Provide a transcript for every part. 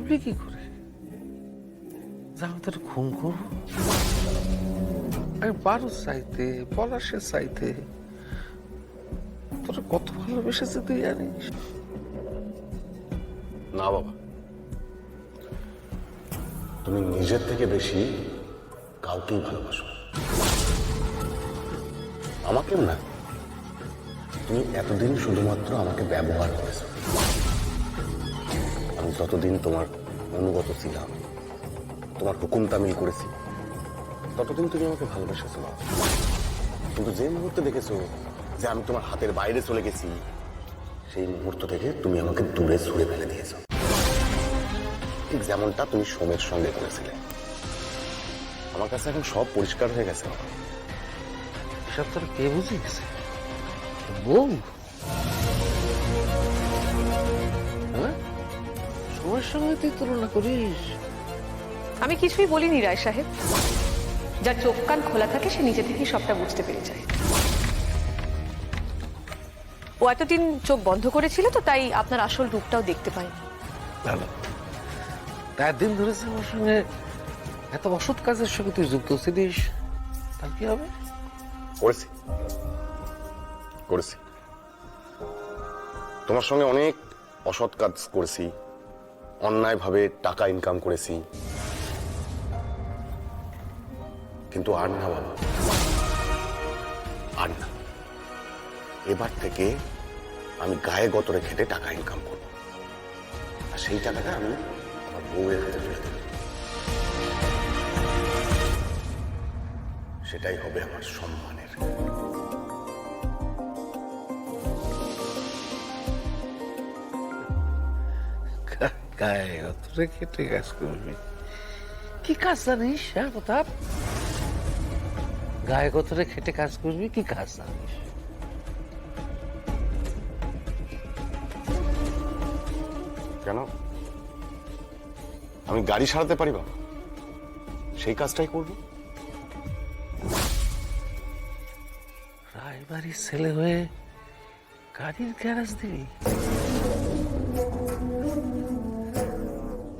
ভাবলি কি করে যে আমি তোর খুন করবো? আমি বারো চাইতে পলাশের চাইতে তোর কত ভালোবেসেছে তুই জানিস? না বাবা, তুমি নিজের থেকে বেশি কাউকেই ভালোবাসো। আমাকেও না, তুমি এতদিন শুধুমাত্র আমাকে ব্যবহার করেছো। আমি যতদিন তোমার অনুগত ছিলাম, তোমার হুকুম তামিল করেছি, ততদিন তুমি আমাকে ভালোবেসেছো। কিন্তু যে মুহূর্তে দেখেছো যে আমি তোমার হাতের বাইরে চলে গেছি, সেই মুহূর্ত থেকে তুমি আমাকে দূরে ছুঁড়ে ফেলে দিয়েছো। ঠিক যেমনটা তুমি সোমের সঙ্গে করেছিলে। আমার কাছে এখন সব পরিষ্কার হয়ে গেছে। এসব তোর কে বুঝে গেছে? বউ? হ্যাঁ, সময়ের সঙ্গে তুই তুলনা করিস? আমি কিছুই বলিনি রায় সাহেব। যার চোখ কান খোলা থাকে সে নিজে থেকেই সবটা বুঝতে পেরে যায়। ও এতদিন চোখ বন্ধ করেছিল তো, তাই আপনার আসল রূপটাও দেখতে পাইনি। ভালো, তার দিন ধরেছে আমার সঙ্গে এত অসৎ কাজের সঙ্গে তুই যুক্ত ছিলিস, তার কি হবে? করেছি করেছি তোমার সঙ্গে অনেক অসৎ কাজ করেছি, অন্যায়ভাবে টাকা ইনকাম করেছি, কিন্তু আর না বাবা, আর না। এবার থেকে আমি গায়ে গতরে খেটে টাকা ইনকাম করব, আর সেই টাকাটা আমি আমার বউয়ের হাতে তুলে দেব। সেটাই হবে আমার সম্মানের। গায়ে অতরে খেটে কাজ করবি? কি কাজ জানিস? হ্যাঁ প্রতাপ, গায়ে গতরে খেটে কাজ করবি, কি কাজ জানিস? কেন? আমি গাড়ি সারাতে পারি বাবা, সেই কাজটাই করব। রায়বাড়ির ছেলে হয়ে গাড়ির গ্যারাজ দিবি?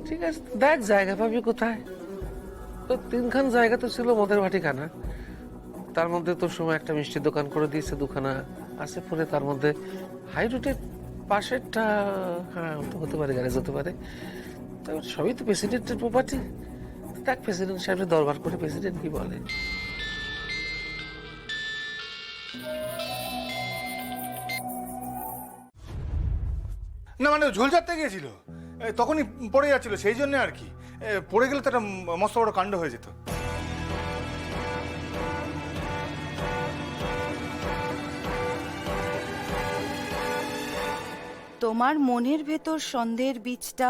ঠিক আছে, দেখ জায়গা পাবি কোথায়। তো তিনখান জায়গা তো ছিল মদের ভাটিখানা, তার মধ্যে তোর সময় একটা মিষ্টির দোকান করে দিয়েছে, দুখানা আছে পরে, তার মধ্যে হাই রোডের পাশেরটা, হ্যাঁ ওটা হতে পারে, গ্যারেজ হতে পারে। তো সবই তো প্রেসিডেন্টের প্রপার্টি। দেখ প্রেসিডেন্ট সাহেবের দরবার করে প্রেসিডেন্ট কি বলে। না মানে ঝোল ঝাড়তে গিয়েছিল, তখনই পড়ে যাচ্ছিল, সেই জন্য আর কি। পড়ে গেলে তো একটা মস্ত বড় কাণ্ড হয়ে যেত। তোমার মনের ভেতর সন্দেহের বীজটা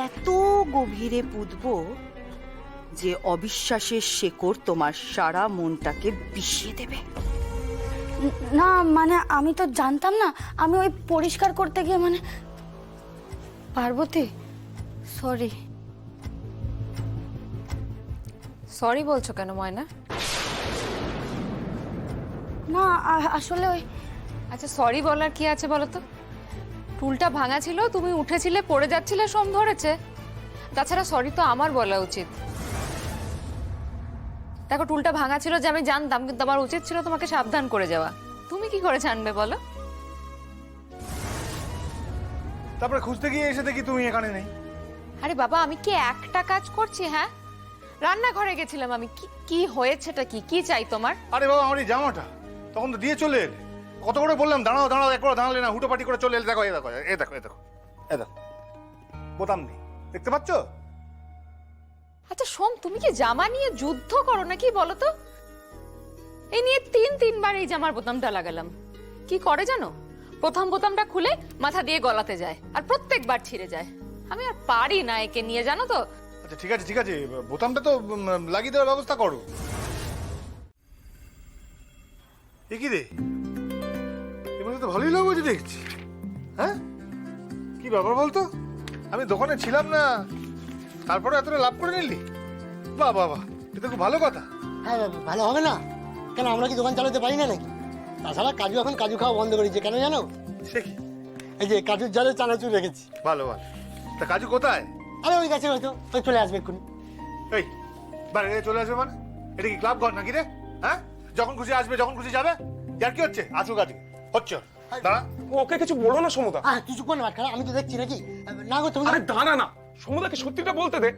এত গভীরে পুঁতবো যে অবিশ্বাসের শেকড় তোমার সারা মনটাকে বিষিয়ে দেবে। না মানে আমি তো জানতাম না, আমি ওই পরিষ্কার করতে গিয়ে মানে। পার্বতী, সরি। সরি বলছো কেন ময়না? না আসলে ওই। আচ্ছা সরি বলার কি আছে বলো তো? টুলটা ভাঙা ছিল, তুমি উঠেছিলে, পড়ে যাচ্ছিলে, সোম ধরেছে। তাছাড়া সরি তো আমার বলা উচিত। দেখো টুলটা ভাঙা ছিল যে আমি জানতাম, কিন্তু আমার উচিত ছিল তোমাকে সাবধান করে যাওয়া। তুমি কি করে জানবে বলো? তারপরে খুঁজতে গিয়ে এসে দেখি তুমি এখানে নেই। আরে বাবা, আমি কি একটা কাজ করছি? হ্যাঁ, রান্নাঘরে গেছিলাম আমি। কি হয়েছেটা কি? কি চাই তোমার? আরে বাবা, আমার এই জামাটা তখন তো দিয়ে চলে এলে। কত করে বললাম দাঁড়াও দাঁড়াও, একবার দাঁড়ালে না, হুটোপাটি করে চলে এলে। দেখো এ দেখো, এ দেখো, এ দেখো, এ দেখো, বোতাম নেই, দেখতে পাচ্ছ? আচ্ছা সোম, তুমি কি জামা নিয়ে যুদ্ধ করো নাকি বলো তো? এই নিয়ে তিনবার এই জামার বোতামটা লাগালাম। কি করে জানো? প্রথম বোতামটা খুলে মাথা দিয়ে গলাতে যায়, আর প্রত্যেকবার ছিঁড়ে যায়। আমি আর পারি না একে নিয়ে, জানো তো। আচ্ছা ঠিক আছে ঠিক আছে, বোতামটা তো লাগিয়ে দেওয়ার ব্যবস্থা করো। এ কি রে, এবার তো ভালোই লাগছে দেখছি। হ্যাঁ, কি ব্যাপার বলতো? আমি দোকানে ছিলাম না, তারপরে এতটা লাভ করে নিলি? বাহ বাহ বাহ, এটা খুব ভালো কথা। হ্যাঁ ভালো হবে না কেন? আমরা কি দোকান চালাতে পারি না নাকি? তাছাড়া কাজু এখন কাজু খাওয়া বন্ধ করেছে, কেন জানো? সে কি? এই যে কাজুর জালে চানাচুর রেখেছি। ভালো ভালো। তা কাজু কোথায়? আরে ওই গেছে হয়তো, ওই চলে আসবে এক্ষুনি। এই বাইরে চলে আসবে মানে? এটা কি ক্লাব ঘর নাকি রে? হ্যাঁ, যখন খুশি আসবে যখন খুশি যাবে। যার কি হচ্ছে? আসুক আজকে হচ্ছে ওর। দাঁড়া। ওকে কিছু বলো না সমুদা। তুই চুপ কর না বাটখারা, আমি তো দেখছি নাকি। না গো তুমি আরে দাঁড়া না, সমুদাকে সত্যিটা বলতে দে।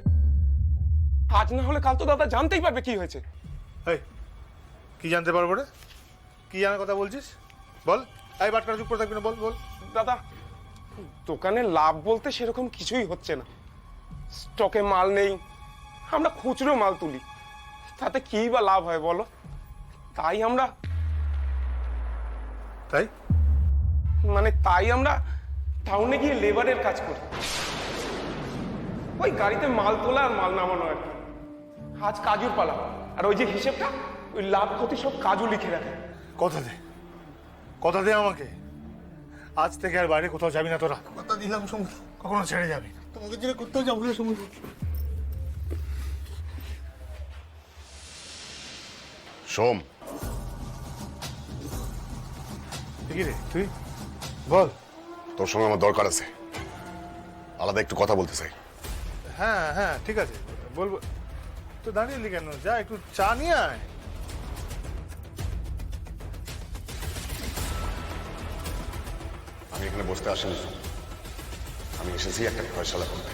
আজ না হলে কাল তো দাদা জানতেই পারবে কি হয়েছে। এই কি জানতে পারবো রে? কি জানার কথা বলছিস বল। এই বাটখারা চুপ করে থাকবি না, বল বল। দাদা দোকানে লাভ বলতে সেরকম কিছুই হচ্ছে না, স্টকে মাল নেই, আমরা খুচরো মাল তুলি, তাতে কি বা লাভ হয় বলো? তাই আমরা টাউনে গিয়ে লেবারের কাজ করি, ওই গাড়িতে মাল তোলা আর মাল নামানো আর কি। আজ কাজুর পালা, আর ওই যে হিসেবটা, ওই লাভ ক্ষতি সব কাজু লিখে রাখে। কথা দে আমাকে। আজ থেকে আর বাইরে কোথাও যাবি না তোরা। কথা দিলাম সমুদ্র, কখনো ছেড়ে যাবি। তোমাকে যেটা করতেও যাবো না সমুদ্র। সোম, কি রে তুই বল। তোর সঙ্গে আমার দরকার আছে, আলাদা একটু কথা বলতে চাই। হ্যাঁ হ্যাঁ ঠিক আছে বলবো। তো দাঁড়িয়ে এলি কেন? যা একটু চা নিয়ে আয়। আমি এখানে বসতে আসিনি, আমি এসেছি একটা ফয়সালা করতে।